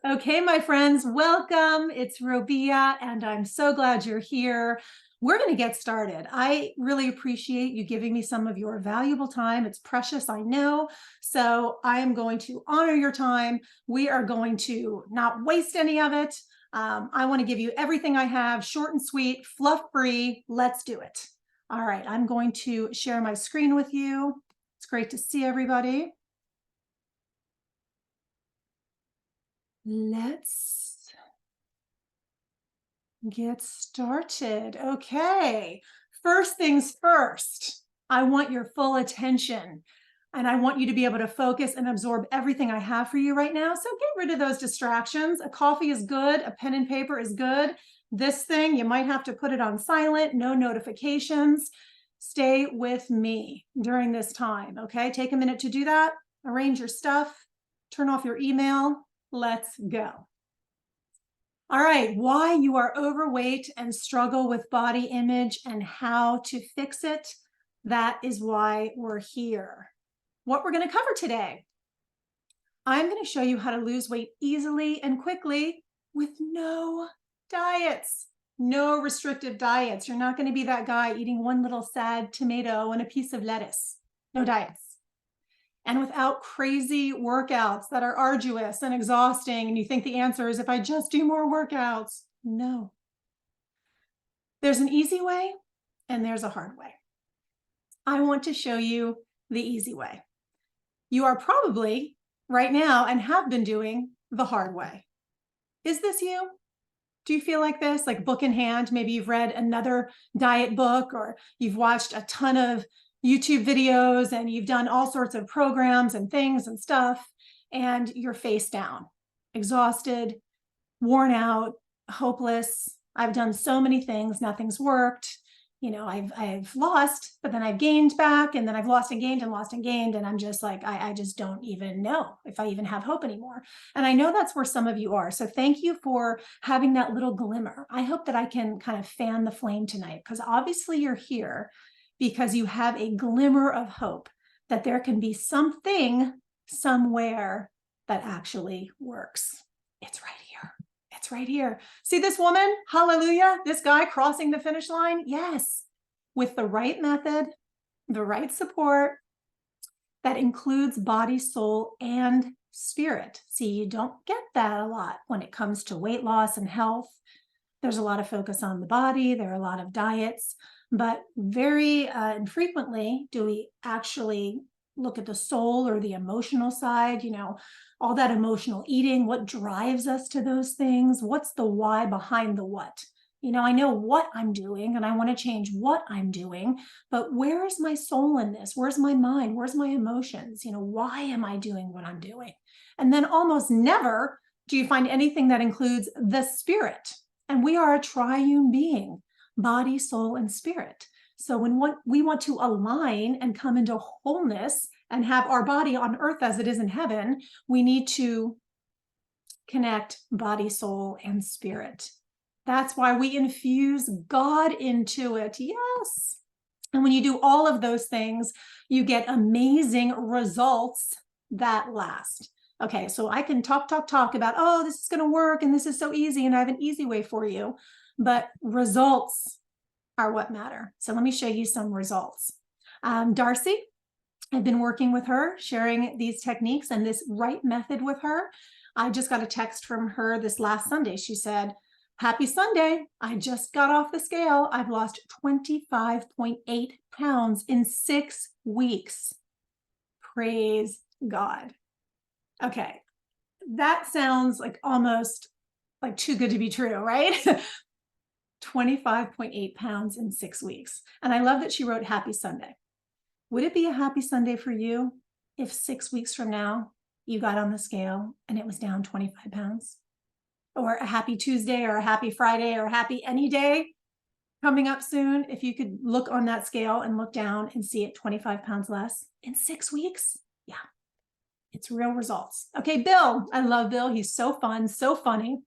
Okay, my friends, welcome. It's Robia, and I'm so glad you're here. We're going to get started. I really appreciate you giving me some of your valuable time. It's precious, I know. So I am going to honor your time. We are going to not waste any of it. I want to give you everything I have, short and sweet, fluff-free. Let's do it. All right, I'm going to share my screen with you. It's great to see everybody. Let's get started. Okay. First things first, I want your full attention and I want you to be able to focus and absorb everything I have for you right now. So get rid of those distractions. A coffee is good. A pen and paper is good. This thing, you might have to put it on silent, no notifications. Stay with me during this time. Okay. Take a minute to do that. Arrange your stuff. Turn off your email. Let's go. All right, why you are overweight and struggle with body image and how to fix it. That is why we're here. What we're going to cover today. I'm going to show you how to lose weight easily and quickly with no diets, no restrictive diets. You're not going to be that guy eating one little sad tomato and a piece of lettuce. No diets. And without crazy workouts that are arduous and exhausting, and you think the answer is if I just do more workouts. No. There's an easy way and there's a hard way. I want to show you the easy way. You are probably right now and have been doing the hard way. Is this you? Do you feel like this, like book in hand? Maybe you've read another diet book or you've watched a ton of YouTube videos and you've done all sorts of programs and things and stuff, and you're face down, exhausted, worn out, hopeless. I've done so many things, nothing's worked. You know, I've lost, but then I've gained back, and then I've lost and gained and lost and gained. And I'm just like, I just don't even know if I even have hope anymore. And I know that's where some of you are. So thank you for having that little glimmer. I hope that I can kind of fan the flame tonight, because obviously you're here because you have a glimmer of hope that there can be something somewhere that actually works. It's right here. It's right here. See this woman? Hallelujah. This guy crossing the finish line? Yes. With the right method, the right support that includes body, soul, and spirit. See, you don't get that a lot when it comes to weight loss and health. There's a lot of focus on the body. There are a lot of diets, but very infrequently do we actually look at the soul or the emotional side, you know, all that emotional eating, what drives us to those things, what's the why behind the what. You know, I know what I'm doing and I want to change what I'm doing, but where is my soul in this? Where's my mind? Where's my emotions? You know, why am I doing what I'm doing? And then almost never do you find anything that includes the spirit. And we are a triune being, body, soul, and spirit. So when we want to align and come into wholeness and have our body on earth as it is in heaven, we need to connect body, soul, and spirit. That's why we infuse God into it. Yes. And when you do all of those things, you get amazing results that last. Okay, so I can talk about, oh, this is going to work and this is so easy and I have an easy way for you. But results are what matter. So let me show you some results. Darcy, I've been working with her, sharing these techniques and this right method with her. I just got a text from her this last Sunday. She said, happy Sunday. I just got off the scale. I've lost 25.8 pounds in 6 weeks. Praise God. Okay. That sounds like almost like too good to be true, right? 25.8 pounds in 6 weeks. And I love that she wrote happy Sunday. Would it be a happy Sunday for you if 6 weeks from now you got on the scale and it was down 25 pounds? Or a happy Tuesday or a happy Friday or a happy any day coming up soon, if you could look on that scale and look down and see it 25 pounds less in 6 weeks? Yeah, it's real results. Okay, Bill, I love Bill. He's so fun, so funny.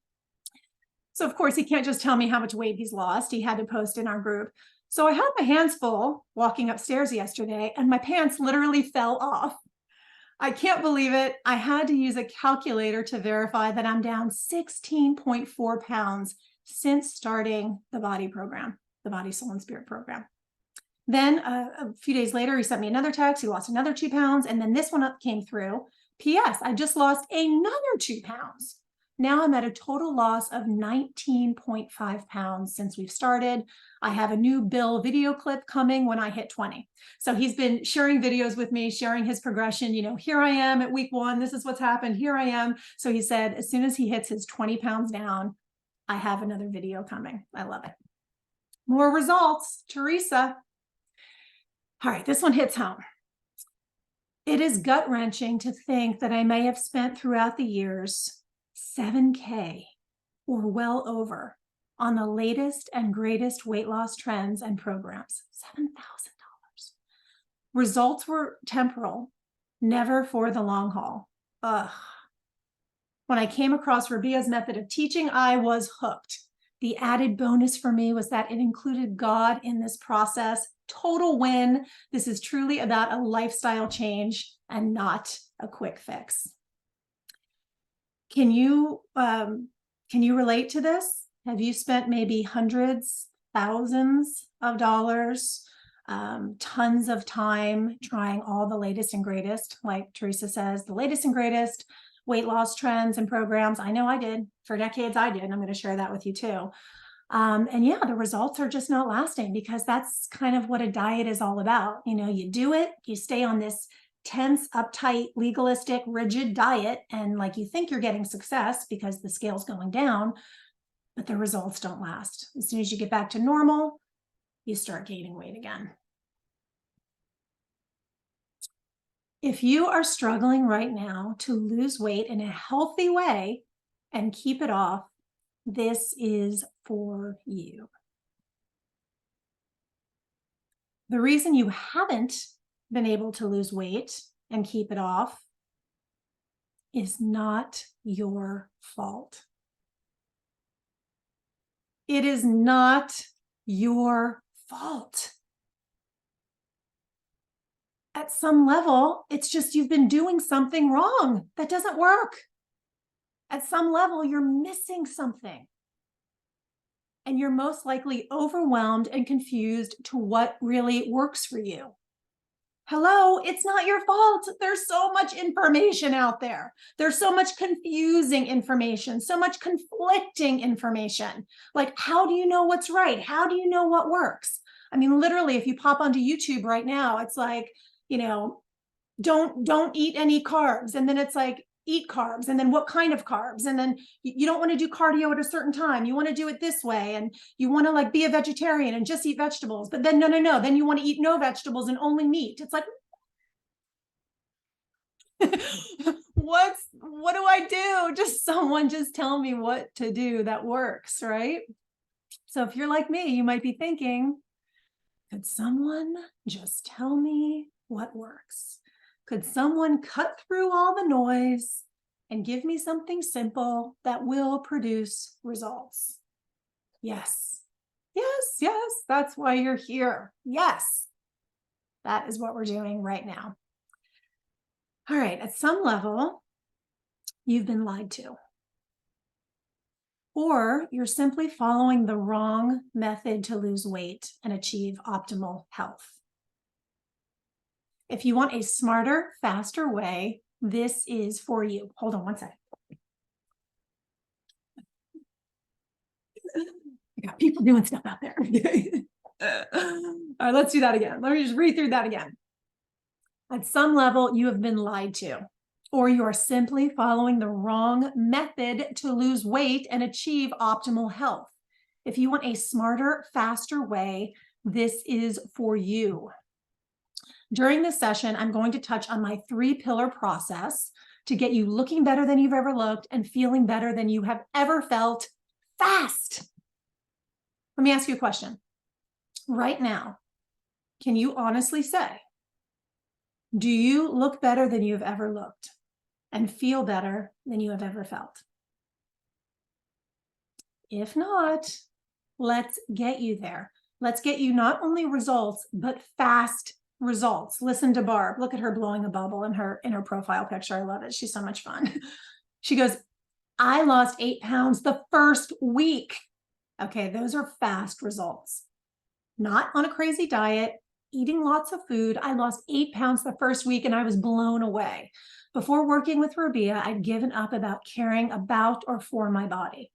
So of course he can't just tell me how much weight he's lost. He had to post in our group. So I had my hands full walking upstairs yesterday and my pants literally fell off. I can't believe it. I had to use a calculator to verify that I'm down 16.4 pounds since starting the body program, the Body, Soul, and Spirit program. Then a few days later, he sent me another text. He lost another 2 pounds. And then this one up came through. P.S. I just lost another 2 pounds. Now I'm at a total loss of 19.5 pounds since we've started. I have a new Bill video clip coming when I hit 20. So he's been sharing videos with me, sharing his progression. You know, here I am at week 1. This is what's happened. Here I am. So he said, as soon as he hits his 20 pounds down, I have another video coming. I love it. More results, Teresa. All right, this one hits home. It is gut-wrenching to think that I may have spent throughout the years $7K or well over on the latest and greatest weight loss trends and programs. $7,000. Results were temporal, never for the long haul. Ugh. When I came across Robia's method of teaching, I was hooked. The added bonus for me was that it included God in this process. Total win. This is truly about a lifestyle change and not a quick fix. Can you relate to this? Have you spent maybe hundreds, thousands of dollars, tons of time trying all the latest and greatest, like Teresa says, the latest and greatest weight loss trends and programs? I know I did. For decades I did. And I'm going to share that with you too. And yeah, the results are just not lasting, because that's kind of what a diet is all about. You know, you do it, you stay on this tense, uptight, legalistic, rigid diet, and like you think you're getting success because the scale's going down, but the results don't last. As soon as you get back to normal, you start gaining weight again. If you are struggling right now to lose weight in a healthy way and keep it off, this is for you. The reason you haven't been able to lose weight and keep it off is not your fault. It is not your fault. At some level, it's just you've been doing something wrong that doesn't work. At some level, you're missing something. And you're most likely overwhelmed and confused to what really works for you. Hello, it's not your fault. There's so much information out there. There's so much confusing information, so much conflicting information. Like, how do you know what's right? How do you know what works? I mean, literally, if you pop onto YouTube right now, it's like, you know, don't eat any carbs. And then it's like, eat carbs. And then what kind of carbs? And then you don't want to do cardio at a certain time. You want to do it this way. And you want to like be a vegetarian and just eat vegetables. But then no. Then you want to eat no vegetables and only meat. It's like, what do I do? Someone just tell me what to do that works, right? So if you're like me, you might be thinking, could someone just tell me what works? Could someone cut through all the noise and give me something simple that will produce results? Yes, that's why you're here. Yes, that is what we're doing right now. All right, at some level, you've been lied to. Or you're simply following the wrong method to lose weight and achieve optimal health. If you want a smarter, faster way, this is for you. Hold on one second. I got people doing stuff out there. All right, let's do that again. Let me just read through that again. At some level, you have been lied to, or you are simply following the wrong method to lose weight and achieve optimal health. If you want a smarter, faster way, this is for you. During this session, I'm going to touch on my 3-pillar process to get you looking better than you've ever looked and feeling better than you have ever felt fast. Let me ask you a question. Right now, can you honestly say, do you look better than you've ever looked and feel better than you have ever felt? If not, let's get you there. Let's get you not only results, but fast results. Listen to Barb. Look at her blowing a bubble in her profile picture. I love it. She's so much fun. She goes, I lost 8 pounds the first week. Okay, those are fast results. Not on a crazy diet, eating lots of food. I lost 8 pounds the first week and I was blown away. Before working with Robia, I'd given up about caring about or for my body.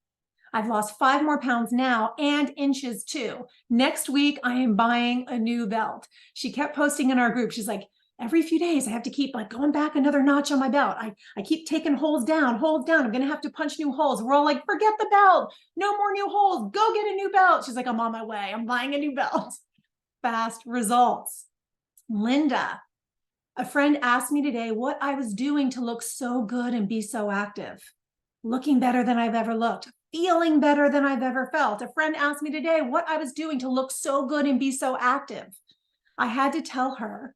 I've lost 5 more pounds now and inches too. Next week, I am buying a new belt. She kept posting in our group. She's like, every few days, I have to keep like going back another notch on my belt. I keep taking holes down. I'm going to have to punch new holes. We're all like, forget the belt. No more new holes. Go get a new belt. She's like, I'm on my way. I'm buying a new belt. Fast results. Linda, a friend asked me today what I was doing to look so good and be so active. Looking better than I've ever looked. Feeling better than I've ever felt. A friend asked me today what I was doing to look so good and be so active. I had to tell her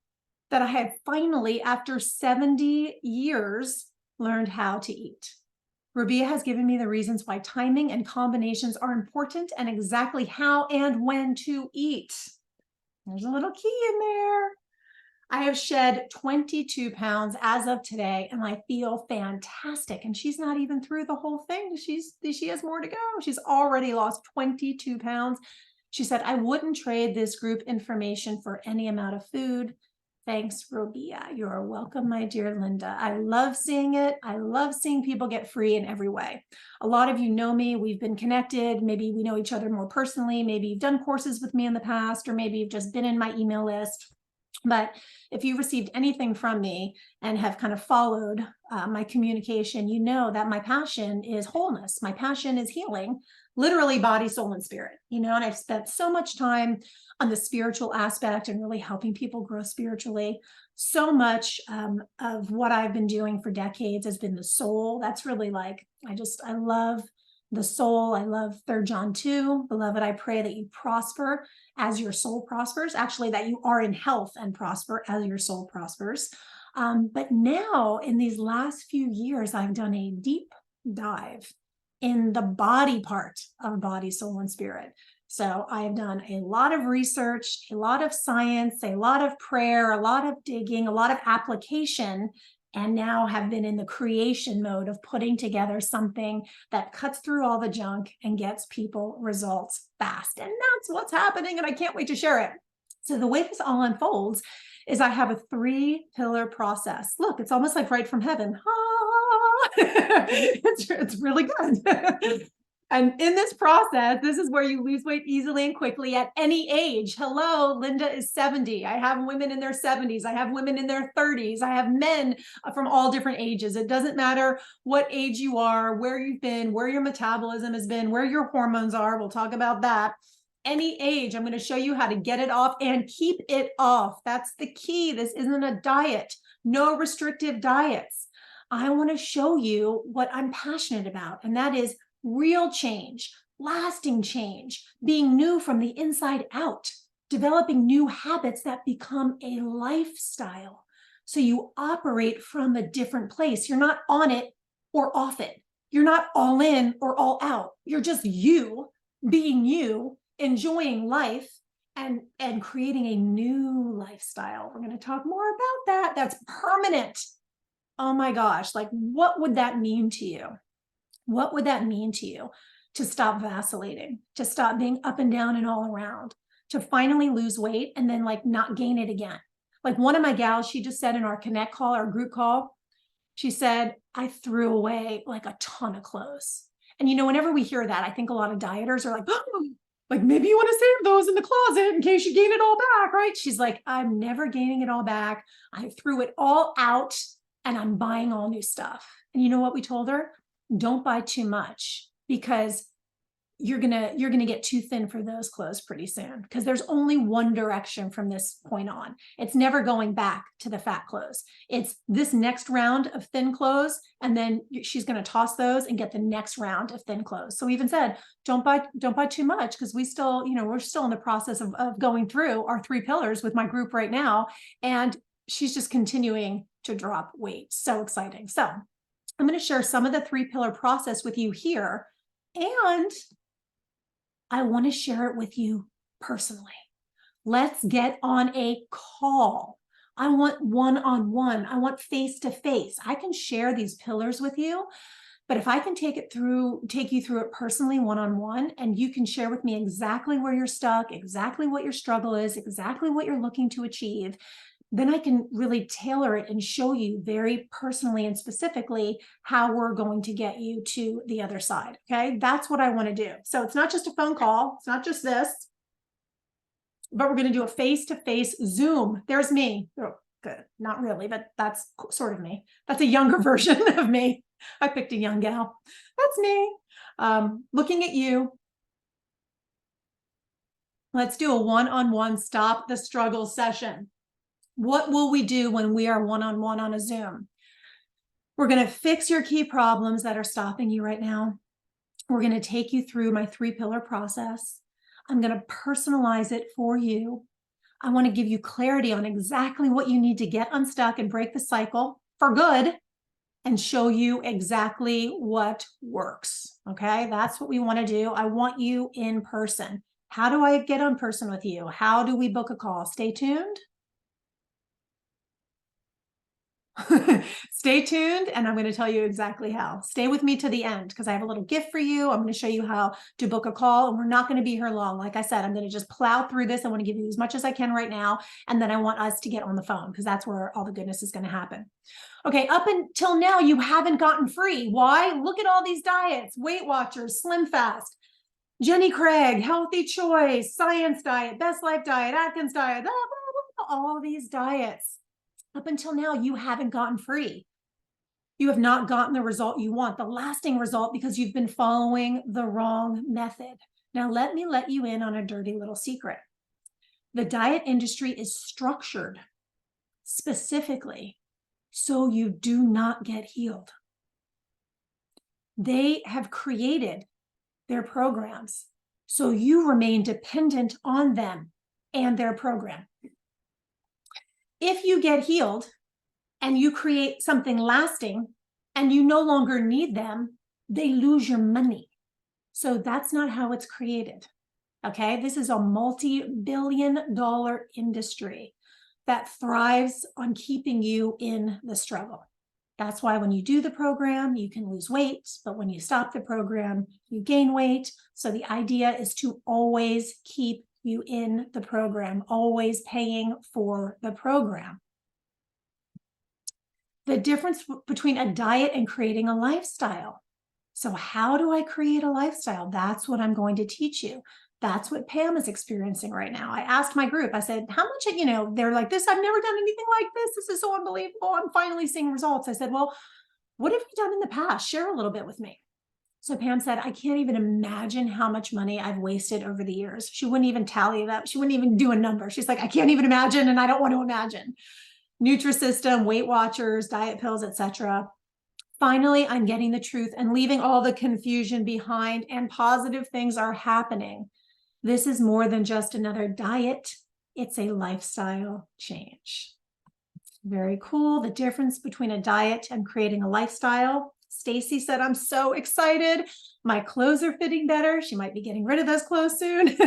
that I had finally, after 70 years, learned how to eat. Robia has given me the reasons why timing and combinations are important and exactly how and when to eat. There's a little key in there. I have shed 22 pounds as of today, and I feel fantastic. And she's not even through the whole thing. She has more to go. She's already lost 22 pounds. She said, I wouldn't trade this group information for any amount of food. Thanks, Robia. You are welcome, my dear Linda. I love seeing it. I love seeing people get free in every way. A lot of you know me. We've been connected. Maybe we know each other more personally. Maybe you've done courses with me in the past, or maybe you've just been in my email list. But if you received anything from me and have kind of followed my communication, you know that my passion is wholeness. My passion is healing, literally body, soul, and spirit, and I've spent so much time on the spiritual aspect and really helping people grow spiritually. So much of what I've been doing for decades has been the soul. That's really like, I love the soul. I love 3 John 2. Beloved, I pray that you prosper as your soul prospers. Actually, that you are in health and prosper as your soul prospers. But now, in these last few years, I've done a deep dive in the body part of body, soul, and spirit. So I've done a lot of research, a lot of science, a lot of prayer, a lot of digging, a lot of application, and now have been in the creation mode of putting together something that cuts through all the junk and gets people results fast. And that's what's happening, and I can't wait to share it. So the way this all unfolds is I have a 3-pillar process. Look, it's almost like right from heaven. It's really good. And in this process, this is where you lose weight easily and quickly at any age. Hello, Linda is 70. I have women in their 70s. I have women in their 30s. I have men from all different ages. It doesn't matter what age you are, where you've been, where your metabolism has been, where your hormones are. We'll talk about that. Any age, I'm going to show you how to get it off and keep it off. That's the key. This isn't a diet. No restrictive diets. I want to show you what I'm passionate about, and that is real change, lasting change, being new from the inside out, developing new habits that become a lifestyle. So you operate from a different place. You're not on it or off it. You're not all in or all out. You're just you, being you, enjoying life, and creating a new lifestyle. We're going to talk more about that. That's permanent. Oh my gosh, like what would that mean to you? What would that mean to you to stop vacillating, to stop being up and down and all around, to finally lose weight and then like not gain it again? Like one of my gals, she just said in our connect call, our group call, she said, I threw away like a ton of clothes. And whenever we hear that, I think a lot of dieters are like, oh, like maybe you want to save those in the closet in case you gain it all back, right? She's like, I'm never gaining it all back. I threw it all out and I'm buying all new stuff. And you know what we told her? Don't buy too much, because you're gonna get too thin for those clothes pretty soon, because there's only one direction from this point on. It's never going back to the fat clothes. It's this next round of thin clothes, and then she's going to toss those and get the next round of thin clothes. So we even said, don't buy too much, because we're still in the process of going through our 3 pillars with my group right now, and she's just continuing to drop weight. So exciting. So I'm going to share some of the 3-pillar process with you here, and I want to share it with you personally. Let's get on a call. I want one-on-one. I want face-to-face. I can share these pillars with you, but if I can take you through it personally, one-on-one, and you can share with me exactly where you're stuck, exactly what your struggle is, exactly what you're looking to achieve, then I can really tailor it and show you very personally and specifically how we're going to get you to the other side. Okay. That's what I want to do. So it's not just a phone call. It's not just this, but we're going to do a face-to-face Zoom. There's me. Oh, good. Not really, but that's sort of me. That's a younger version of me. I picked a young gal. That's me. Looking at you. Let's do a one-on-one stop the struggle session. What will we do when we are one-on-one on a Zoom? We're going to fix your key problems that are stopping you right now. We're going to take you through my 3-pillar process. I'm going to personalize it for you. I want to give you clarity on exactly what you need to get unstuck and break the cycle for good and show you exactly what works. Okay, that's what we want to do. I want you in person. How do I get on person with you? How do we book a call? Stay tuned. Stay tuned, and I'm going to tell you exactly how. Stay with me to the end because I have a little gift for you. I'm going to show you how to book a call, and we're not going to be here long. Like I said, I'm going to just plow through this. I want to give you as much as I can right now, and then I want us to get on the phone because that's where all the goodness is going to happen. Okay, up until now, you haven't gotten free. Why? Look at all these diets: Weight Watchers, Slim Fast, Jenny Craig, Healthy Choice, Science Diet, Best Life Diet, Atkins Diet, blah, blah, blah, all these diets. Up until now, you haven't gotten free. You have not gotten the result you want, the lasting result, because you've been following the wrong method. Now, let me let you in on a dirty little secret. The diet industry is structured specifically so you do not get healed. They have created their programs so you remain dependent on them and their program. If you get healed and you create something lasting and you no longer need them, they lose your money. So that's not how it's created. Okay, this is a multi-billion-dollar industry that thrives on keeping you in the struggle. That's why when you do the program, you can lose weight, but when you stop the program, you gain weight. So the idea is to always keep you in the program, always paying for the program. The difference between a diet and creating a lifestyle. So how do I create a lifestyle? That's what I'm going to teach you. That's what Pam is experiencing right now. I asked my group, I said, how much, they're like this, I've never done anything like this. This is so unbelievable. I'm finally seeing results. I said, well, what have you done in the past? Share a little bit with me. So Pam said, I can't even imagine how much money I've wasted over the years. She wouldn't even tally that. She wouldn't even do a number. She's like, I can't even imagine, and I don't want to imagine. Nutrisystem, Weight Watchers, diet pills, etc. Finally, I'm getting the truth and leaving all the confusion behind, and positive things are happening. This is more than just another diet. It's a lifestyle change. Very cool. The difference between a diet and creating a lifestyle. Stacy said, I'm so excited. My clothes are fitting better. She might be getting rid of those clothes soon.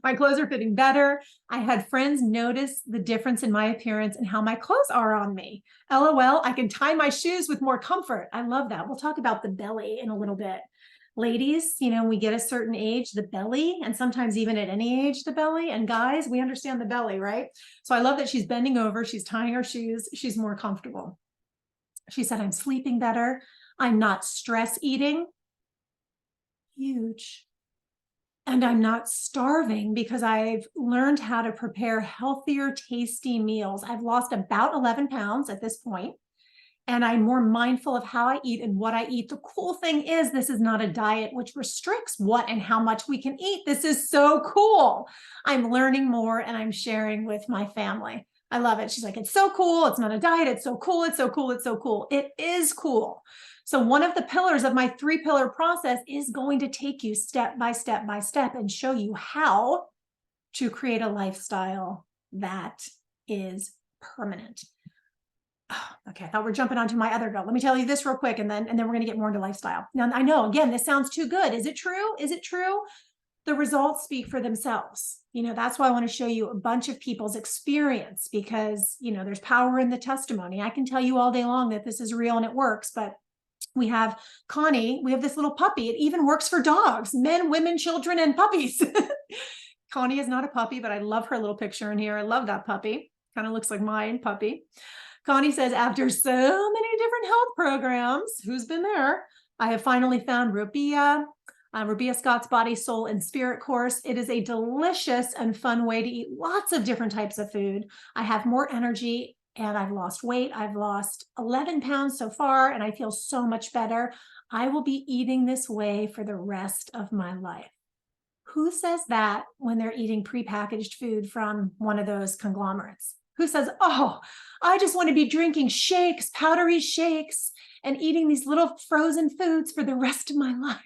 My clothes are fitting better. I had friends notice the difference in my appearance and how my clothes are on me. LOL, I can tie my shoes with more comfort. I love that. We'll talk about the belly in a little bit. Ladies, we get a certain age, the belly, and sometimes even at any age, the belly. And guys, we understand the belly, right? So I love that she's bending over, she's tying her shoes, she's more comfortable. She said, I'm sleeping better. I'm not stress eating. Huge. And I'm not starving because I've learned how to prepare healthier, tasty meals. I've lost about 11 pounds at this point, and I'm more mindful of how I eat and what I eat. The cool thing is this is not a diet which restricts what and how much we can eat. This is so cool. I'm learning more and I'm sharing with my family. I love it. She's like, it's so cool. It's not a diet. It's so cool. It's so cool. It's so cool. It is cool. So one of the pillars of my 3-pillar process is going to take you step by step by step and show you how to create a lifestyle that is permanent. Oh, okay, I thought we're jumping onto my other goal. Let me tell you this real quick, and then we're going to get more into lifestyle. Now, I know, again, this sounds too good. Is it true? Is it true? the results speak for themselves. That's why I want to show you a bunch of people's experience because, there's power in the testimony. I can tell you all day long that this is real and it works, but we have Connie, we have this little puppy. It even works for dogs, men, women, children, and puppies. Connie is not a puppy, but I love her little picture in here. I love that puppy. Kind of looks like my puppy. Connie says, after so many different health programs, who's been there? I have finally found Robia, Robia Scott's Body, Soul, and Spirit course. It is a delicious and fun way to eat lots of different types of food. I have more energy and I've lost weight. I've lost 11 pounds so far, and I feel so much better. I will be eating this way for the rest of my life. Who says that when they're eating prepackaged food from one of those conglomerates? Who says, oh, I just want to be drinking shakes, powdery shakes, and eating these little frozen foods for the rest of my life?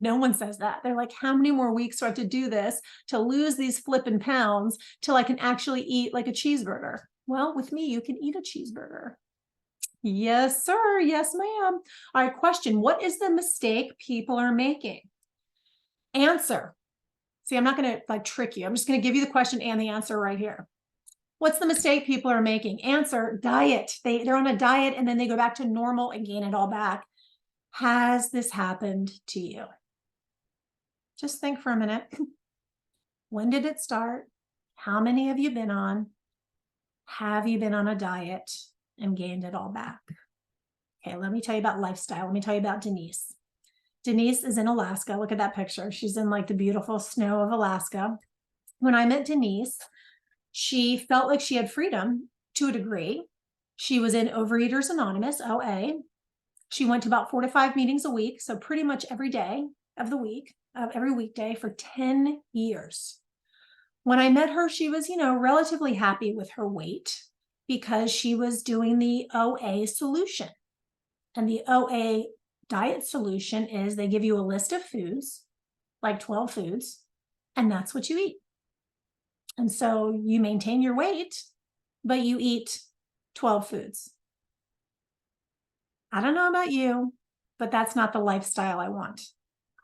No one says that. They're like, how many more weeks do I have to do this to lose these flippin' pounds till I can actually eat like a cheeseburger? Well, with me, you can eat a cheeseburger. Yes, sir. Yes, ma'am. All right, question. What is the mistake people are making? Answer. See, I'm not going to trick you. I'm just going to give you the question and the answer right here. What's the mistake people are making? Answer, diet. They're on a diet and then they go back to normal and gain it all back. Has this happened to you? Just think for a minute. When did it start? How many have you been on? Have you been on a diet and gained it all back? Okay, let me tell you about lifestyle. Let me tell you about Denise. Denise is in Alaska. Look at that picture. She's in like the beautiful snow of Alaska. When I met Denise, she felt like she had freedom to a degree. She was in Overeaters Anonymous, OA. She went to about 4 to 5 meetings a week, so pretty much every day of the week, every weekday for 10 years. When I met her, she was, relatively happy with her weight because she was doing the OA solution. And the OA diet solution is they give you a list of foods, like 12 foods, and that's what you eat. And so you maintain your weight, but you eat 12 foods. I don't know about you, but that's not the lifestyle I want.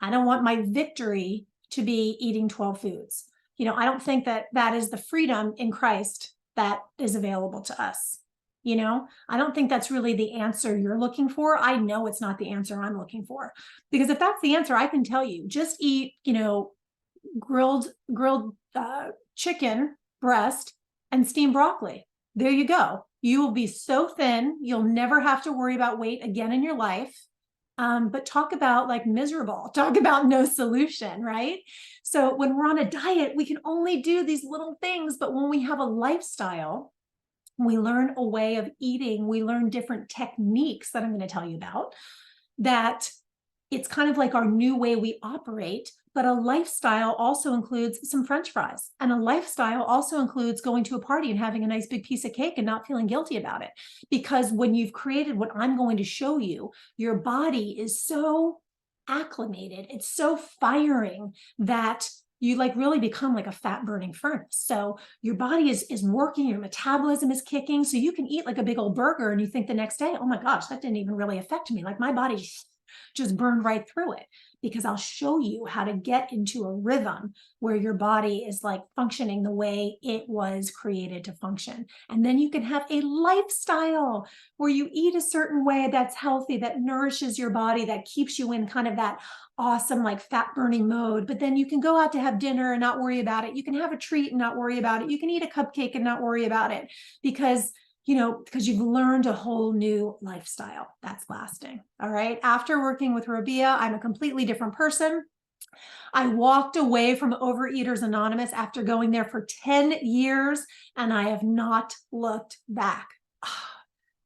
I don't want my victory to be eating 12 foods. I don't think that that is the freedom in Christ that is available to us. I don't think that's really the answer you're looking for. I know it's not the answer I'm looking for, because if that's the answer, I can tell you, just eat, grilled chicken breast and steamed broccoli. There you go. You will be so thin. You'll never have to worry about weight again in your life. But talk about like miserable, talk about no solution, right? So when we're on a diet, we can only do these little things. But when we have a lifestyle, we learn a way of eating, we learn different techniques that I'm going to tell you about, that it's kind of like our new way we operate. But a lifestyle also includes some French fries. And a lifestyle also includes going to a party and having a nice big piece of cake and not feeling guilty about it. Because when you've created what I'm going to show you, your body is so acclimated, it's so firing that you like really become like a fat burning furnace. So your body is working, your metabolism is kicking. So you can eat like a big old burger and you think the next day, oh my gosh, that didn't even really affect me. Like my body just burned right through it, because I'll show you how to get into a rhythm where your body is like functioning the way it was created to function. And then you can have a lifestyle where you eat a certain way that's healthy, that nourishes your body, that keeps you in kind of that awesome, like fat burning mode. But then you can go out to have dinner and not worry about it. You can have a treat and not worry about it. You can eat a cupcake and not worry about it, because you've learned a whole new lifestyle that's lasting. All right. After working with Robia, I'm a completely different person. I walked away from Overeaters Anonymous after going there for 10 years, and I have not looked back.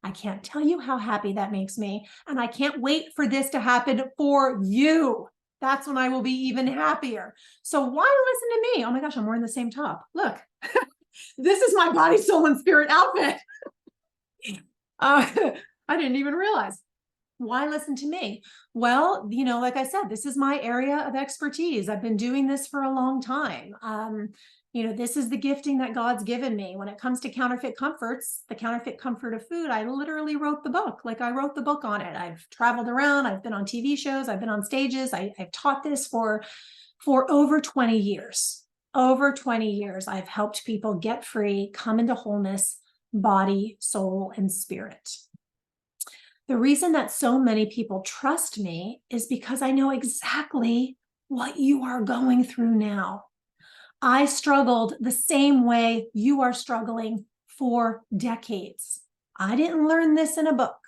I can't tell you how happy that makes me. And I can't wait for this to happen for you. That's when I will be even happier. So why listen to me? Oh my gosh, I'm wearing the same top. Look, this is my body, soul, and spirit outfit. I didn't even realize. Why listen to me? Well, like I said, this is my area of expertise. I've been doing this for a long time. This is the gifting that God's given me. When it comes to counterfeit comforts, the counterfeit comfort of food, I literally wrote the book. Like I wrote the book on it. I've traveled around. I've been on TV shows. I've been on stages. I've taught this for For over 20 years. Over 20 years, I've helped people get free, come into wholeness, body, soul, and spirit. The reason that so many people trust me is because I know exactly what you are going through now. I struggled the same way you are struggling for decades. I didn't learn this in a book.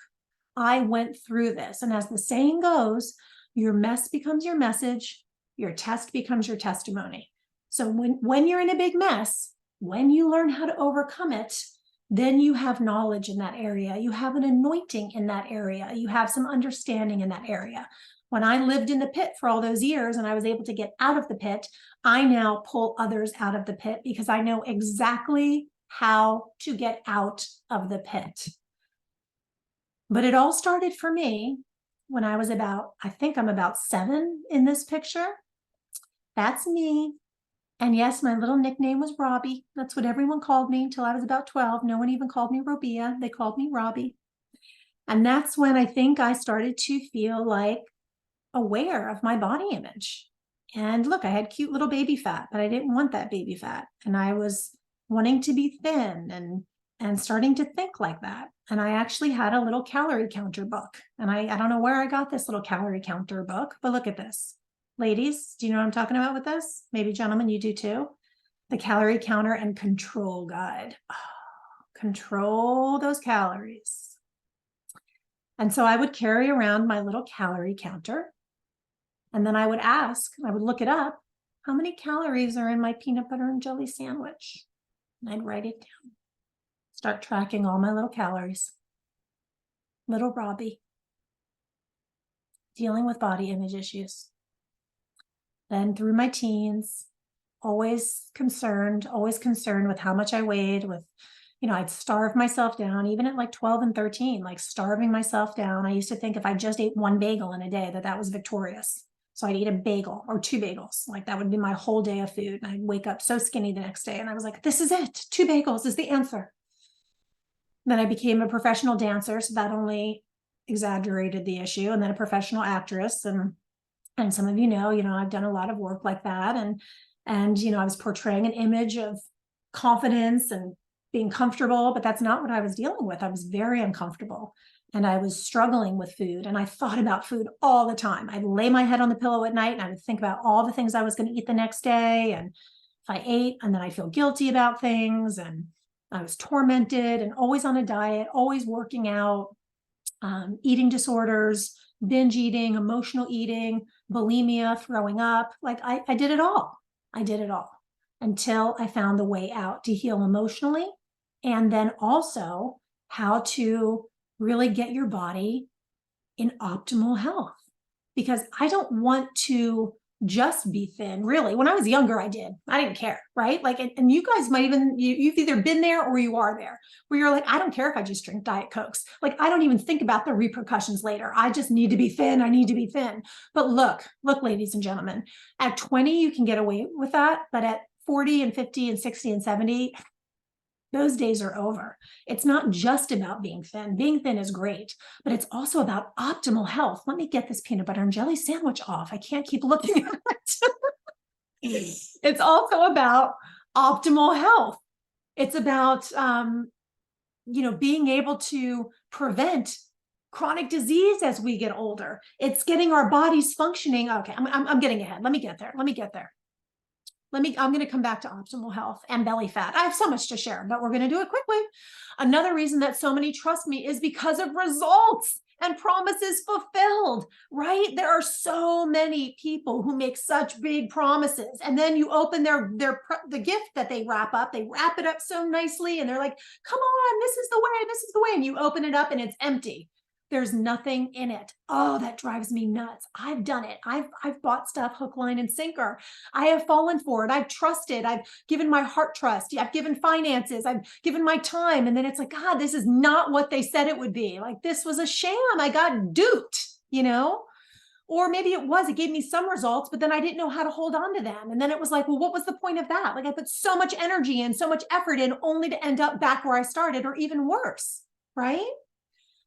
I went through this. And as the saying goes, your mess becomes your message, your test becomes your testimony. So when you're in a big mess, when you learn how to overcome it, then you have knowledge in that area. You have an anointing in that area. You have some understanding in that area. When I lived in the pit for all those years and I was able to get out of the pit, I now pull others out of the pit because I know exactly how to get out of the pit. But it all started for me when I was I think I'm about 7 in this picture. That's me. And yes, my little nickname was Robbie. That's what everyone called me until I was about 12. No one even called me Robia. They called me Robbie. And that's when I think I started to feel like aware of my body image. And look, I had cute little baby fat, but I didn't want that baby fat. And I was wanting to be thin and starting to think like that. And I actually had a little calorie counter book. And I don't know where I got this little calorie counter book, but look at this. Ladies, do you know what I'm talking about with this? Maybe gentlemen, you do too. The calorie counter and control guide. Oh, control those calories. And so I would carry around my little calorie counter. And then I would look it up, how many calories are in my peanut butter and jelly sandwich? And I'd write it down. Start tracking all my little calories. Little Robbie. Dealing with body image issues. Then through my teens, always concerned with how much I weighed, I'd starve myself down, even at like 12 and 13, like starving myself down. I used to think if I just ate 1 bagel in a day, that was victorious. So I'd eat a bagel or 2 bagels. Like that would be my whole day of food. And I'd wake up so skinny the next day. And I was like, this is it. 2 bagels is the answer. Then I became a professional dancer. So that only exaggerated the issue. And then a professional actress. And some of I've done a lot of work like that. And I was portraying an image of confidence and being comfortable, but that's not what I was dealing with. I was very uncomfortable and I was struggling with food. And I thought about food all the time. I'd lay my head on the pillow at night and I would think about all the things I was going to eat the next day. And if I ate, and then I feel guilty about things. And I was tormented and always on a diet, always working out, eating disorders, binge eating, emotional eating, bulimia, throwing up. Like I did it all. I did it all until I found the way out to heal emotionally. And then also how to really get your body in optimal health. Because I don't want to just be thin. Really, when I was younger, I didn't care, right? Like, and you guys might even, you've either been there or you are there, where you're like, I don't care if I just drink Diet Cokes. Like, I don't even think about the repercussions later. I just need to be thin. I need to be thin. But look, ladies and gentlemen, at 20, you can get away with that. But at 40 and 50 and 60 and 70, those days are over. It's not just about being thin. Being thin is great, but it's also about optimal health. Let me get this peanut butter and jelly sandwich off. I can't keep looking at it. It's also about optimal health. It's about, being able to prevent chronic disease as we get older. It's getting our bodies functioning. Okay, I'm getting ahead. Let me get there. I'm going to come back to optimal health and belly fat. I have so much to share, but we're going to do it quickly. Another reason that so many trust me is because of results and promises fulfilled, right? There are so many people who make such big promises. And then you open the gift that they wrap it up so nicely. And they're like, come on, this is the way. And you open it up and it's empty. There's nothing in it. Oh, that drives me nuts. I've done it. I've bought stuff hook, line, and sinker. I have fallen for it. I've trusted. I've given my heart trust. I've given finances. I've given my time. And then it's like, God, this is not what they said it would be. Like, this was a sham. I got duped, Or maybe it gave me some results, but then I didn't know how to hold on to them. And then it was like, well, what was the point of that? Like, I put so much energy and so much effort in only to end up back where I started or even worse, right?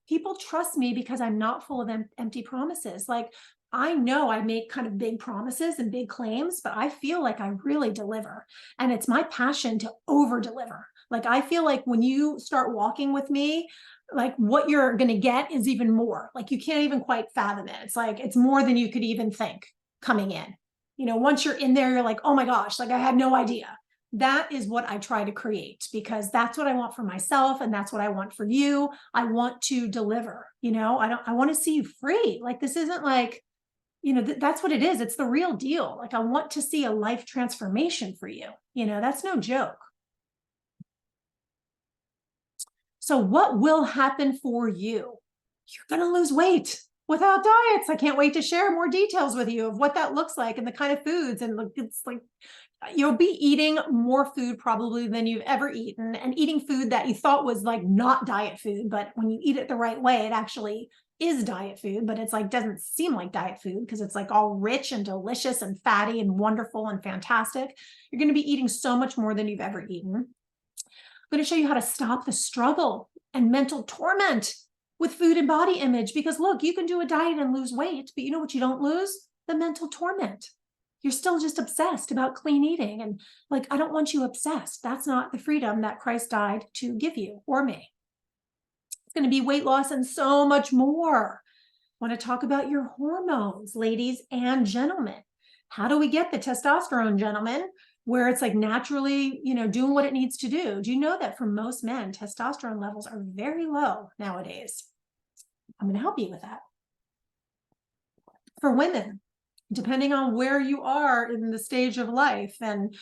People trust me because I'm not full of empty promises. Like, I know I make kind of big promises and big claims, but I feel like I really deliver. And it's my passion to over deliver. Like, I feel like when you start walking with me, like what you're going to get is even more. Like, you can't even quite fathom it. It's like, it's more than you could even think coming in. Once you're in there, you're like, oh my gosh, like I had no idea. That is what I try to create, because that's what I want for myself. And that's what I want for you. I want to deliver, I want to see you free. Like, this isn't like, that's what it is. It's the real deal. Like, I want to see a life transformation for you. That's no joke. So what will happen for you? You're going to lose weight without diets. I can't wait to share more details with you of what that looks like and the kind of foods. And it's like, you'll be eating more food probably than you've ever eaten, and eating food that you thought was like not diet food. But when you eat it the right way, it actually is diet food, but it's like, doesn't seem like diet food because it's like all rich and delicious and fatty and wonderful and fantastic. You're going to be eating so much more than you've ever eaten. I'm going to show you how to stop the struggle and mental torment with food and body image, because look, you can do a diet and lose weight, but you know what you don't lose? The mental torment. You're still just obsessed about clean eating. And like, I don't want you obsessed. That's not the freedom that Christ died to give you or me. It's going to be weight loss and so much more. I want to talk about your hormones, ladies and gentlemen. How do we get the testosterone, gentlemen, where it's like naturally, doing what it needs to do? Do you know that for most men, testosterone levels are very low nowadays? I'm going to help you with that. For women, depending on where you are in the stage of life, and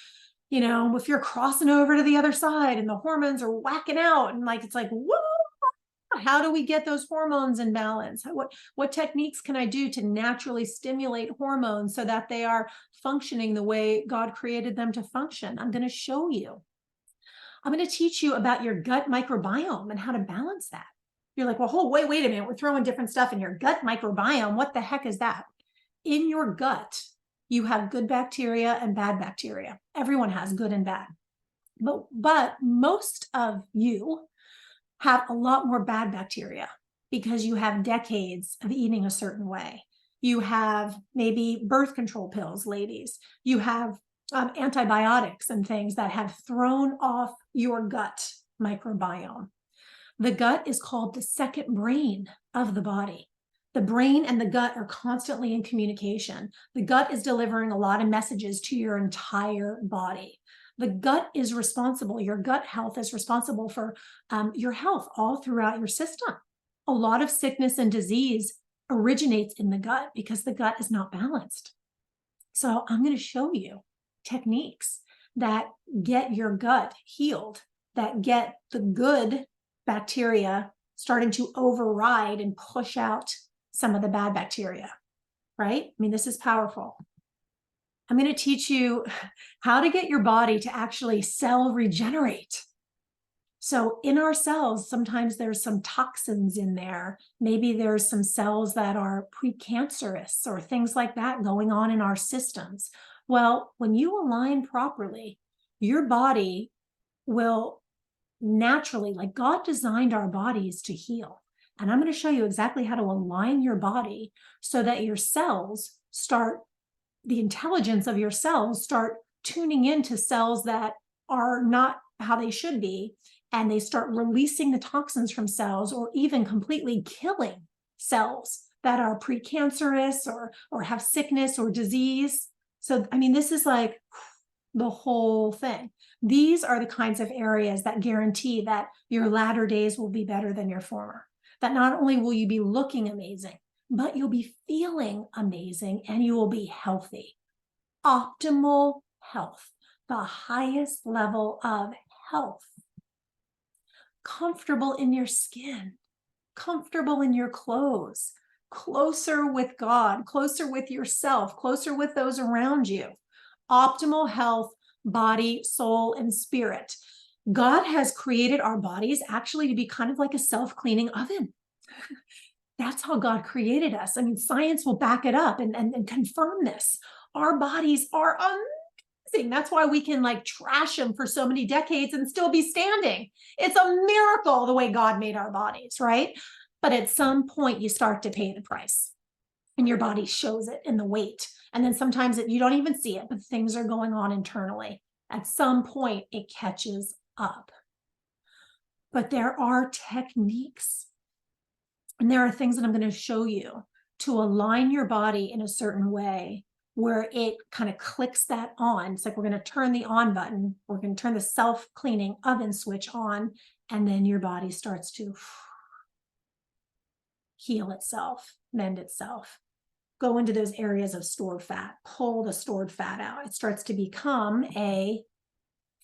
if you're crossing over to the other side and the hormones are whacking out and like, it's like, whoa, how do we get those hormones in balance? What techniques can I do to naturally stimulate hormones so that they are functioning the way God created them to function? I'm going to show you. I'm going to teach you about your gut microbiome and how to balance that. You're like, well, wait a minute. We're throwing different stuff in your gut microbiome. What the heck is that? In your gut, you have good bacteria and bad bacteria. Everyone has good and bad. But most of you have a lot more bad bacteria because you have decades of eating a certain way. You have maybe birth control pills, ladies. You have antibiotics and things that have thrown off your gut microbiome. The gut is called the second brain of the body. The brain and the gut are constantly in communication. The gut is delivering a lot of messages to your entire body. The gut is responsible, your gut health is responsible for your health all throughout your system. A lot of sickness and disease originates in the gut because the gut is not balanced. So I'm going to show you techniques that get your gut healed, that get the good bacteria starting to override and push out some of the bad bacteria, right? I mean, this is powerful. I'm going to teach you how to get your body to actually cell regenerate. So in our cells, sometimes there's some toxins in there. Maybe there's some cells that are precancerous or things like that going on in our systems. Well, when you align properly, your body will naturally, like God designed our bodies to heal. And I'm going to show you exactly how to align your body so that your cells start, the intelligence of your cells start tuning into cells that are not how they should be. And they start releasing the toxins from cells, or even completely killing cells that are precancerous or have sickness or disease. So, I mean, this is like the whole thing. These are the kinds of areas that guarantee that your latter days will be better than your former. That not only will you be looking amazing, but you'll be feeling amazing and you will be healthy. Optimal health, the highest level of health. Comfortable in your skin, comfortable in your clothes, closer with God, closer with yourself, closer with those around you. Optimal health, body, soul, and spirit. God has created our bodies actually to be kind of like a self-cleaning oven. That's how God created us. I mean, science will back it up and confirm this. Our bodies are amazing. That's why we can like trash them for so many decades and still be standing. It's a miracle the way God made our bodies, right? But at some point you start to pay the price. and your body shows it in the weight. And then sometimes you don't even see it, but things are going on internally. At some point, it catches up. But there are techniques and there are things that I'm going to show you to align your body in a certain way where it kind of clicks that on. It's like we're going to turn the on button. We're going to turn the self-cleaning oven switch on, and then your body starts to heal itself, mend itself, go into those areas of stored fat, pull the stored fat out. It starts to become a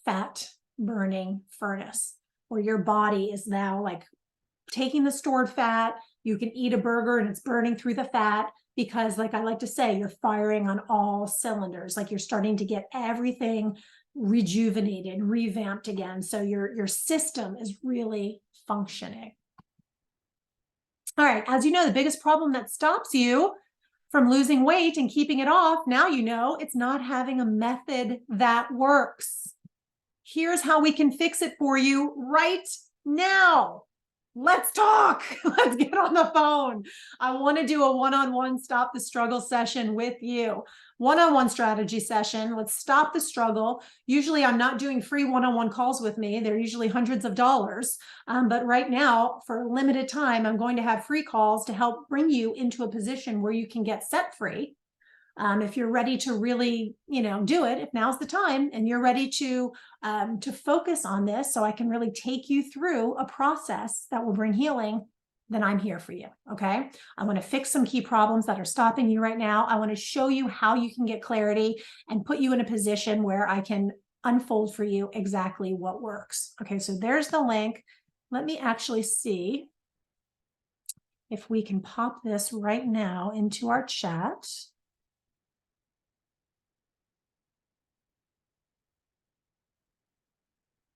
fat burning furnace where your body is now like taking the stored fat. You can eat a burger and it's burning through the fat because, like I like to say, you're firing on all cylinders. Like you're starting to get everything rejuvenated, revamped again. So your system is really functioning. All right, as you know, the biggest problem that stops you from losing weight and keeping it off, now you know, it's not having a method that works. Here's how we can fix it for you right now. Let's talk. Let's get on the phone. I want to do a one-on-one stop the struggle session with you. One-on-one strategy session. Let's stop the struggle. Usually I'm not doing free one-on-one calls with me. They're usually hundreds of dollars. But right now, for a limited time, I'm going to have free calls to help bring you into a position where you can get set free. If you're ready to really, do it, if now's the time and you're ready to focus on this so I can really take you through a process that will bring healing, then I'm here for you, okay? I want to fix some key problems that are stopping you right now. I want to show you how you can get clarity and put you in a position where I can unfold for you exactly what works. Okay, so there's the link. Let me actually see if we can pop this right now into our chat.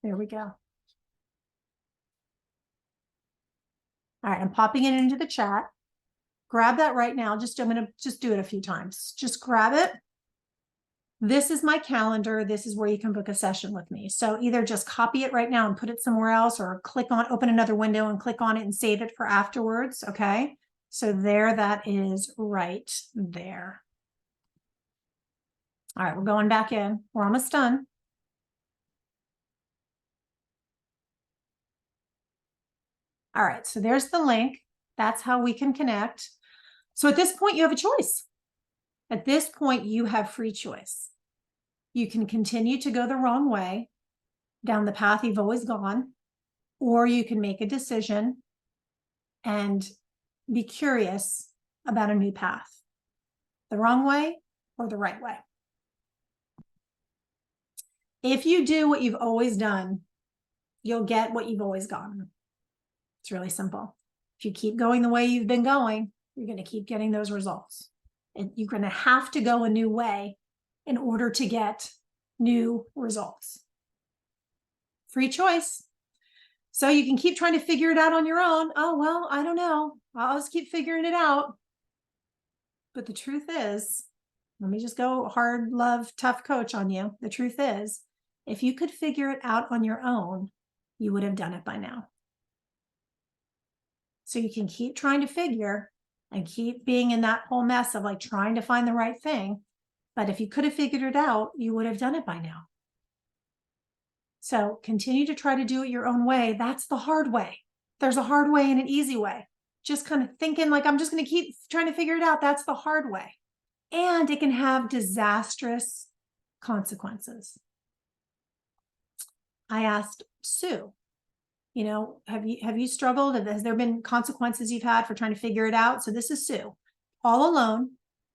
There we go. All right, I'm popping it into the chat. Grab that right now. I'm going to just do it a few times. Just grab it. This is my calendar. This is where you can book a session with me. So either just copy it right now and put it somewhere else, or open another window and click on it and save it for afterwards. Okay. So there, that is right there. All right, we're going back in. We're almost done. All right, so there's the link. That's how we can connect. So at this point, you have a choice. At this point, you have free choice. You can continue to go the wrong way, down the path you've always gone, or you can make a decision and be curious about a new path, the wrong way or the right way. If you do what you've always done, you'll get what you've always gotten. It's really simple. If you keep going the way you've been going, you're going to keep getting those results. And you're going to have to go a new way in order to get new results. Free choice. So you can keep trying to figure it out on your own. Oh, well, I don't know. I'll just keep figuring it out. But the truth is, let me just go hard, love, tough coach on you. The truth is, if you could figure it out on your own, you would have done it by now. So you can keep trying to figure and keep being in that whole mess of like trying to find the right thing. But if you could have figured it out, you would have done it by now. So continue to try to do it your own way. That's the hard way. There's a hard way and an easy way. Just kind of thinking like, I'm just going to keep trying to figure it out. That's the hard way. And it can have disastrous consequences. I asked Sue, have you struggled? Has there been consequences you've had for trying to figure it out? So this is Sue, all alone,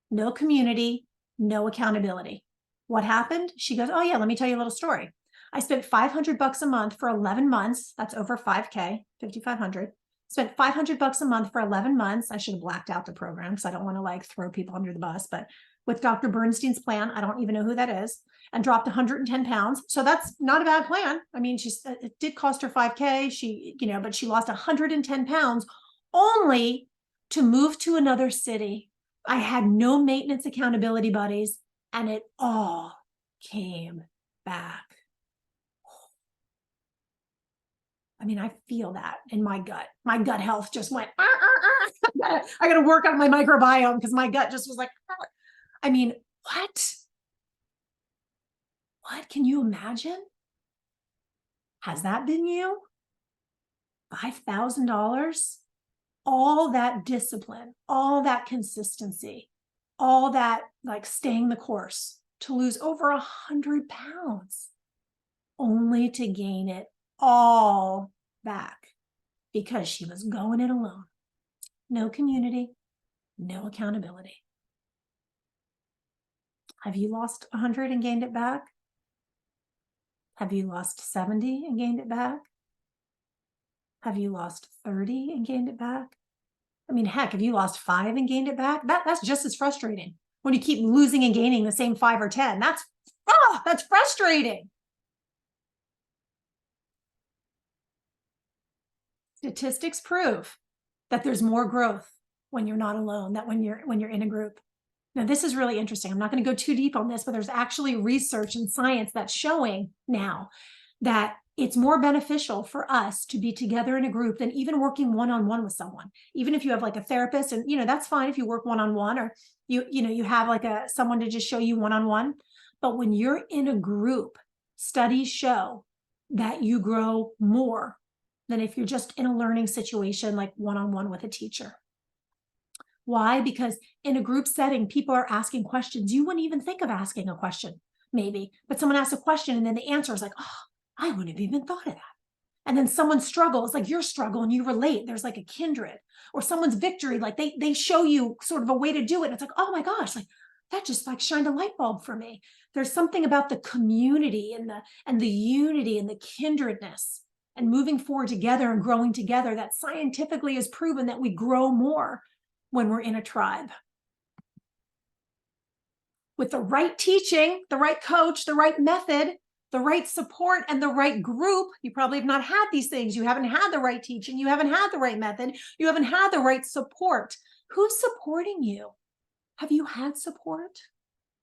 no community, no accountability. What happened? She goes, oh yeah, let me tell you a little story. I spent $500 a month for 11 months. That's over 5K, 5,500. Spent $500 a month for 11 months. I should have blacked out the program because I don't want to like throw people under the bus, but with Dr. Bernstein's plan, I don't even know who that is, and dropped 110 pounds. So that's not a bad plan. I mean, it did cost her 5K. But she lost 110 pounds only to move to another city. I had no maintenance accountability buddies, and it all came back. I mean, I feel that in my gut. My gut health just went, I got to work on my microbiome because my gut just was like, "Ah." I mean, what? What? Can you imagine? Has that been you? $5,000? All that discipline, all that consistency, all that like staying the course to lose over 100 pounds, only to gain it all back because she was going it alone. No community, no accountability. Have you lost 100 and gained it back? Have you lost 70 and gained it back? Have you lost 30 and gained it back? I mean, heck, if you lost 5 and gained it back, that's just as frustrating. When you keep losing and gaining the same 5 or 10, that's frustrating. Statistics prove that there's more growth when you're not alone, that when you're in a group. Now, this is really interesting. I'm not going to go too deep on this, but there's actually research and science that's showing now that it's more beneficial for us to be together in a group than even working one-on-one with someone. Even if you have like a therapist, and that's fine if you work one-on-one, or you have like someone to just show you one-on-one. But when you're in a group, studies show that you grow more than if you're just in a learning situation like one-on-one with a teacher. Why? Because in a group setting, people are asking questions you wouldn't even think of asking a question, maybe. But someone asks a question and then the answer is like, oh, I wouldn't have even thought of that. And then someone struggles, like your struggle, and you relate. There's like a kindred. Or someone's victory, like they show you sort of a way to do it. And it's like, oh my gosh, like that just like shined a light bulb for me. There's something about the community and the unity and the kindredness and moving forward together and growing together that scientifically is proven that we grow more when we're in a tribe. With the right teaching, the right coach, the right method, the right support, and the right group, you probably have not had these things. You haven't had the right teaching. You haven't had the right method. You haven't had the right support. Who's supporting you? Have you had support?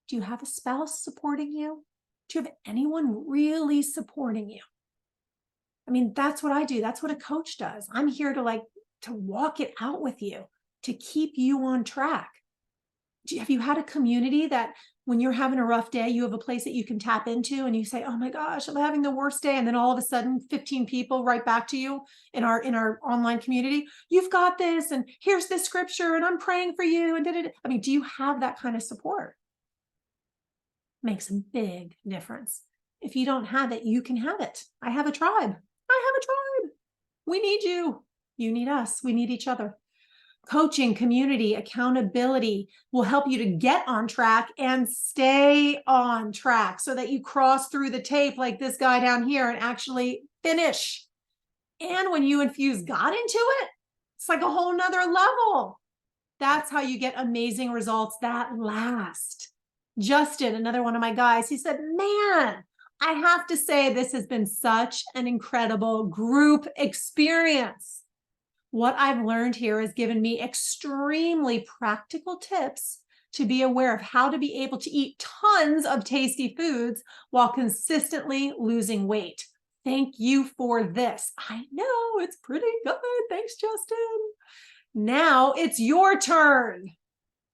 Do you have a spouse supporting you? Do you have anyone really supporting you? I mean, that's what I do. That's what a coach does. I'm here to walk it out with you, to keep you on track. Have you had a community that when you're having a rough day, you have a place that you can tap into and you say, oh my gosh, I'm having the worst day. And then all of a sudden 15 people write back to you in our online community, you've got this, and here's this scripture, and I'm praying for you. And I mean, do you have that kind of support? Makes a big difference. If you don't have it, you can have it. I have a tribe. I have a tribe. We need you. You need us. We need each other. Coaching, community, accountability will help you to get on track and stay on track so that you cross through the tape like this guy down here and actually finish. And when you infuse God into it, it's like a whole nother level. That's how you get amazing results that last. Justin, another one of my guys, he said, man, I have to say this has been such an incredible group experience. What I've learned here has given me extremely practical tips to be aware of how to be able to eat tons of tasty foods while consistently losing weight. Thank you for this. I know it's pretty good. Thanks, Justin. Now it's your turn.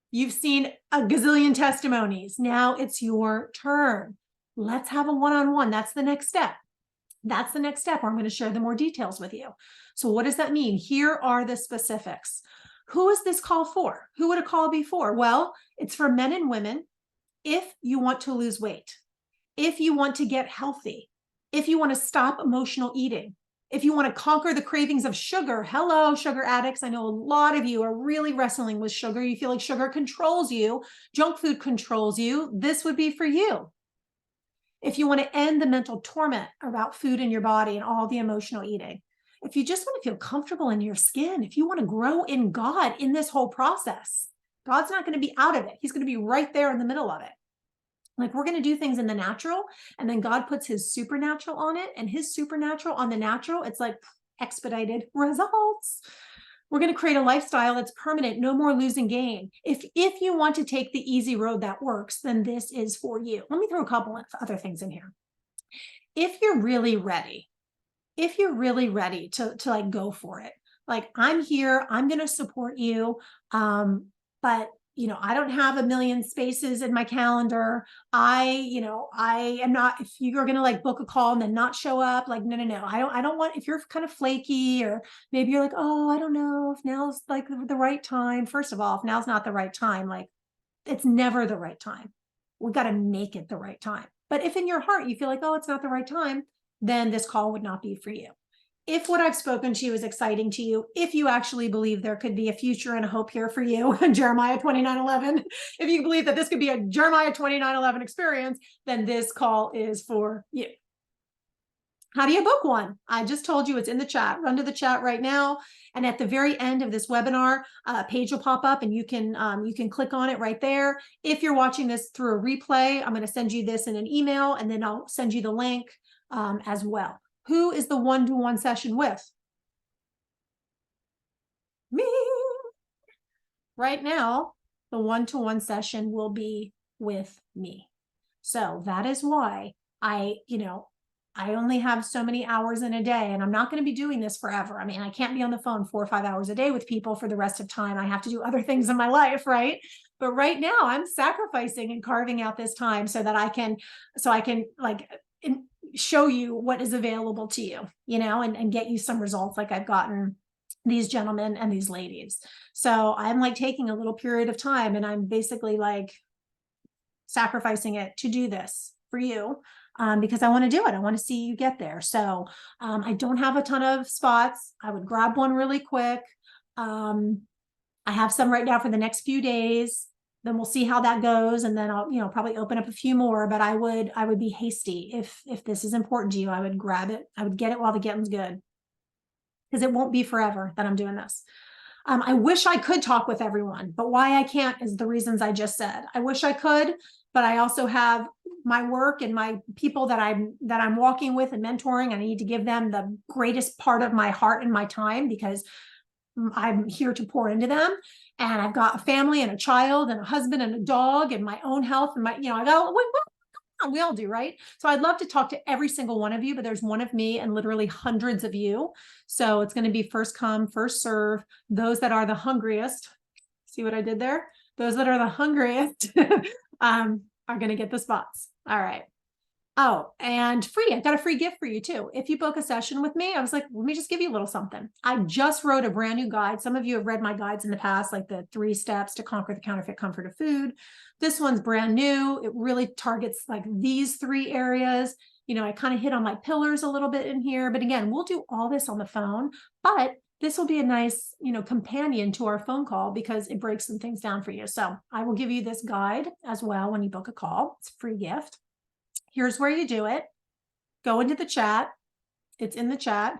You've seen a gazillion testimonies. Now it's your turn. Let's have a one-on-one. That's the next step. That's the next step where I'm going to share the more details with you. So what does that mean? Here are the specifics. Who is this call for? Who would a call be for? Well, it's for men and women if you want to lose weight, if you want to get healthy, if you want to stop emotional eating, if you want to conquer the cravings of sugar. Hello, sugar addicts. I know a lot of you are really wrestling with sugar. You feel like sugar controls you. Junk food controls you. This would be for you. If you want to end the mental torment about food in your body and all the emotional eating, if you just want to feel comfortable in your skin, if you want to grow in God in this whole process, God's not going to be out of it. He's going to be right there in the middle of it. Like, we're going to do things in the natural, and then God puts his supernatural on it, and his supernatural on the natural, it's like expedited results. We're going to create a lifestyle that's permanent, no more losing gain. If you want to take the easy road that works, then this is for you. Let me throw a couple of other things in here. If you're really ready if you're really ready to like go for it, like I'm here, I'm going to support you. But I don't have a million spaces in my calendar. I am not, if you're going to like book a call and then not show up, like, no, no, no. I don't want, if you're kind of flaky, or maybe you're like, oh, I don't know if now's like the right time. First of all, if now's not the right time, like it's never the right time. We got to make it the right time. But if in your heart you feel like, oh, it's not the right time, then this call would not be for you. If what I've spoken to you is exciting to you, if you actually believe there could be a future and a hope here for you, Jeremiah 29:11, if you believe that this could be a Jeremiah 29:11 experience, then this call is for you. How do you book one? I just told you it's in the chat. Run to the chat right now. And at the very end of this webinar, a page will pop up and you can click on it right there. If you're watching this through a replay, I'm going to send you this in an email, and then I'll send you the link as well. Who is the one-to-one session with? Me. Right now, the one-to-one session will be with me. So that is why I only have so many hours in a day, and I'm not going to be doing this forever. I mean, I can't be on the phone 4 or 5 hours a day with people for the rest of time. I have to do other things in my life, right? But right now I'm sacrificing and carving out this time so that I can like show you what is available to you, and get you some results like I've gotten these gentlemen and these ladies. So I'm like taking a little period of time, and I'm basically like sacrificing it to do this for you, because I want to do it. I want to see you get there. So I don't have a ton of spots. I would grab one really quick. I have some right now for the next few days. Then we'll see how that goes, and then I'll probably open up a few more. But I would be hasty if this is important to you. I would grab it. I would get it while the getting's good, because it won't be forever that I'm doing this. I wish I could talk with everyone, but why I can't is the reasons I just said. I wish I could, but I also have my work and my people that I'm walking with and mentoring. I need to give them the greatest part of my heart and my time, because I'm here to pour into them. And I've got a family and a child and a husband and a dog and my own health and I got, we all do, right? So I'd love to talk to every single one of you, but there's one of me and literally hundreds of you. So it's going to be first come, first serve. Those that are the hungriest, see what I did there? Those that are the hungriest are going to get the spots. All right. Oh, and free. I've got a free gift for you too. If you book a session with me, I was like, let me just give you a little something. I just wrote a brand new guide. Some of you have read my guides in the past, like the 3 steps to conquer the counterfeit comfort of food. This one's brand new. It really targets like these 3 areas. I kind of hit on my pillars a little bit in here, but again, we'll do all this on the phone, but this will be a nice, companion to our phone call, because it breaks some things down for you. So I will give you this guide as well when you book a call. It's a free gift. Here's where you do it. Go into the chat. It's in the chat.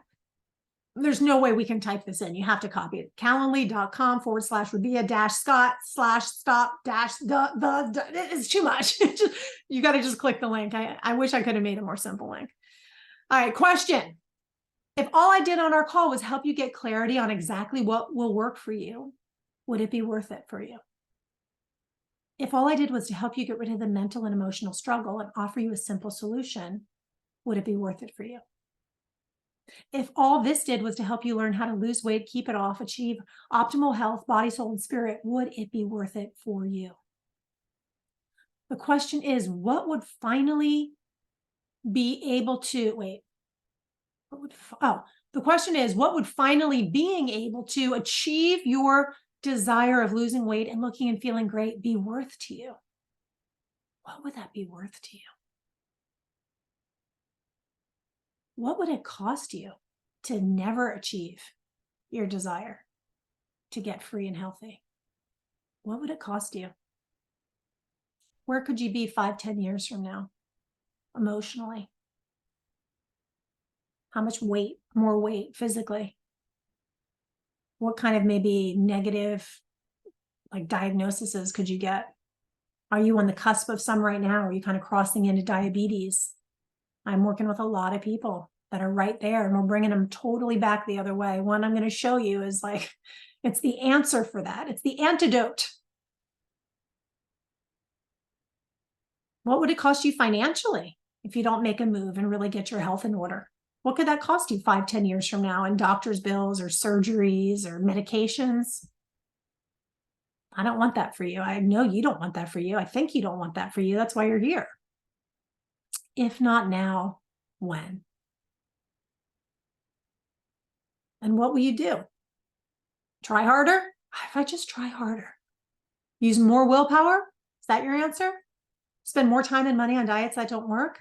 There's no way we can type this in. You have to copy it. Calendly.com/Robia-Scott/stop- it's too much. You got to just click the link. I wish I could have made a more simple link. All right, question. If all I did on our call was help you get clarity on exactly what will work for you, would it be worth it for you? If all I did was to help you get rid of the mental and emotional struggle and offer you a simple solution, would it be worth it for you? If all this did was to help you learn how to lose weight, keep it off, achieve optimal health, body, soul, and spirit, would it be worth it for you? The question is, what would finally be able to, the question is, what would finally being able to achieve your desire of losing weight and looking and feeling great be worth to you? What would that be worth to you? What would it cost you to never achieve your desire to get free and healthy? What would it cost you? Where could you be 5, 10 years from now emotionally? How much weight, more weight physically? What kind of maybe negative like diagnoses could you get? Are you on the cusp of some right now? Are you kind of crossing into diabetes? I'm working with a lot of people that are right there, and we're bringing them totally back the other way. One I'm going to show you is like, it's the answer for that. It's the antidote. What would it cost you financially if you don't make a move and really get your health in order? What could that cost you 5, 10 years from now in doctor's bills or surgeries or medications? I don't want that for you. I know you don't want that for you. I think you don't want that for you. That's why you're here. If not now, when? And what will you do? Try harder? If I just try harder. Use more willpower? Is that your answer? Spend more time and money on diets that don't work?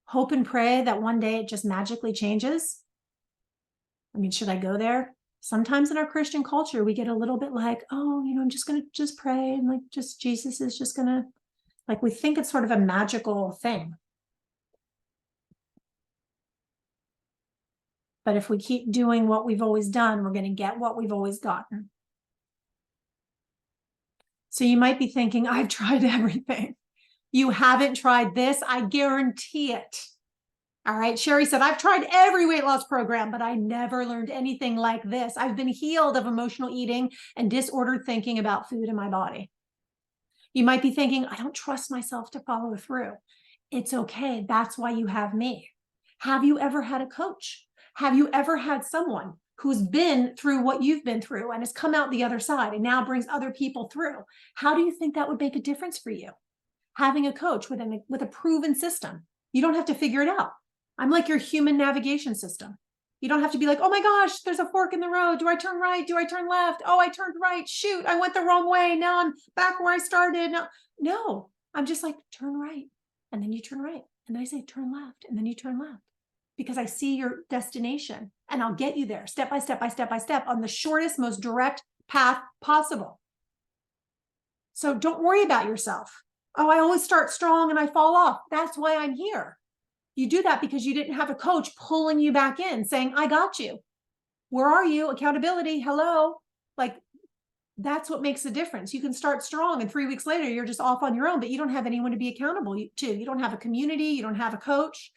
Hope and pray that one day it just magically changes? I mean, should I go there? Sometimes in our Christian culture, we get a little bit like, oh, I'm just going to just pray and like just Jesus is just going to, like, we think it's sort of a magical thing. But if we keep doing what we've always done, we're going to get what we've always gotten. So you might be thinking, I've tried everything. You haven't tried this. I guarantee it. All right. Sherry said, I've tried every weight loss program, but I never learned anything like this. I've been healed of emotional eating and disordered thinking about food in my body. You might be thinking, I don't trust myself to follow through. It's okay. That's why you have me. Have you ever had a coach? Have you ever had someone who's been through what you've been through and has come out the other side and now brings other people through? How do you think that would make a difference for you? Having a coach with a proven system. You don't have to figure it out. I'm like your human navigation system. You don't have to be like, oh my gosh, there's a fork in the road. Do I turn right? Do I turn left? Oh, I turned right. Shoot, I went the wrong way. Now I'm back where I started. No, I'm just like, turn right. And then you turn right. And then I say, turn left. And then you turn left. Because I see your destination and I'll get you there step by step by step by step on the shortest, most direct path possible. So don't worry about yourself. Oh, I always start strong and I fall off. That's why I'm here. You do that because you didn't have a coach pulling you back in saying, I got you. Where are you? Accountability. Hello. Like, that's what makes a difference. You can start strong and 3 weeks later, you're just off on your own, but you don't have anyone to be accountable to. You don't have a community. You don't have a coach.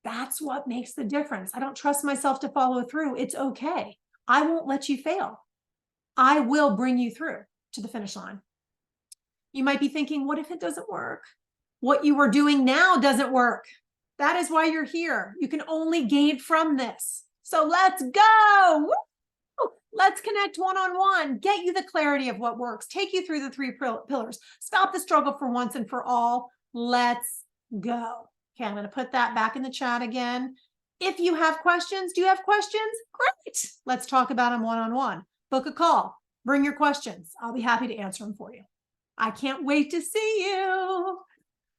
That's what makes the difference. I don't trust myself to follow through. It's okay. I won't let you fail. I will bring you through to the finish line. You might be thinking, what if it doesn't work? What you are doing now doesn't work. That is why you're here. You can only gain from this. So let's go. Woo! Let's connect one-on-one, get you the clarity of what works, take you through the 3 pillars, stop the struggle for once and for all. Let's go. Okay, I'm going to put that back in the chat again. If you have questions, do you have questions? Great. Let's talk about them one-on-one. Book a call. Bring your questions. I'll be happy to answer them for you. I can't wait to see you.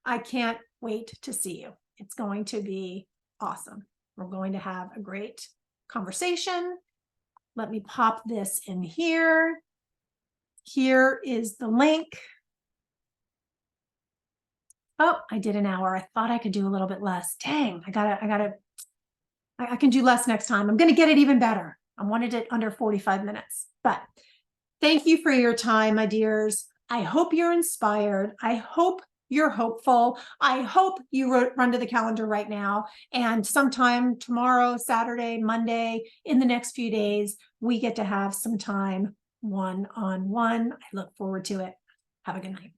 I can't wait to see you. It's going to be awesome. We're going to have a great conversation. Let me pop this in here. Here is the link. Oh, I did an hour. I thought I could do a little bit less. Dang, I can do less next time. I'm going to get it even better. I wanted it under 45 minutes, but thank you for your time, my dears. I hope you're inspired. I hope you're hopeful. I hope you run to the calendar right now. And sometime tomorrow, Saturday, Monday, in the next few days, we get to have some time one-on-one. I look forward to it. Have a good night.